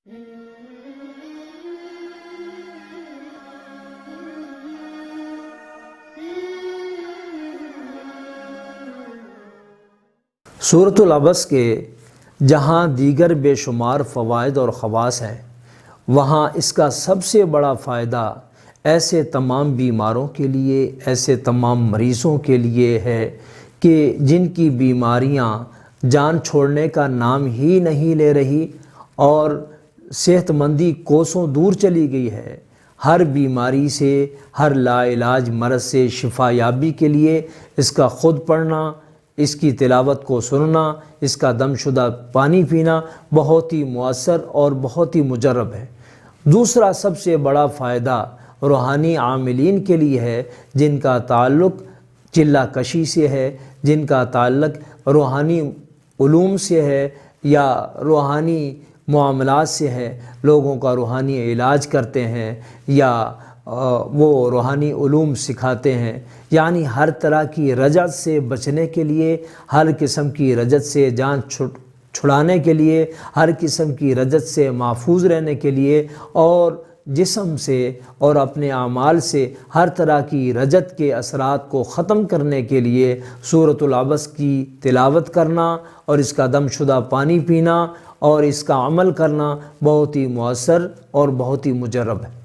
سورۃ العبس کے جہاں دیگر بے شمار فوائد اور خواص ہیں، وہاں اس کا سب سے بڑا فائدہ ایسے تمام بیماروں کے لیے، ایسے تمام مریضوں کے لیے ہے کہ جن کی بیماریاں جان چھوڑنے کا نام ہی نہیں لے رہی اور صحت مندی کوسوں دور چلی گئی ہے۔ ہر بیماری سے، ہر لا علاج مرض سے شفا یابی کے لیے اس کا خود پڑھنا، اس کی تلاوت کو سننا، اس کا دم شدہ پانی پینا بہت ہی مؤثر اور بہت ہی مجرب ہے۔ دوسرا سب سے بڑا فائدہ روحانی عاملین کے لیے ہے، جن کا تعلق چلہ کشی سے ہے، جن کا تعلق روحانی علوم سے ہے یا روحانی معاملات سے ہے، لوگوں کا روحانی علاج کرتے ہیں یا وہ روحانی علوم سکھاتے ہیں، یعنی ہر طرح کی رجعت سے بچنے کے لیے، ہر قسم کی رجعت سے جان چھڑانے کے لیے، ہر قسم کی رجعت سے محفوظ رہنے کے لیے اور جسم سے اور اپنے اعمال سے ہر طرح کی رجعت کے اثرات کو ختم کرنے کے لیے سورۃ العبس کی تلاوت کرنا اور اس کا دم شدہ پانی پینا اور اس کا عمل کرنا بہت ہی مؤثر اور بہت ہی مجرب ہے۔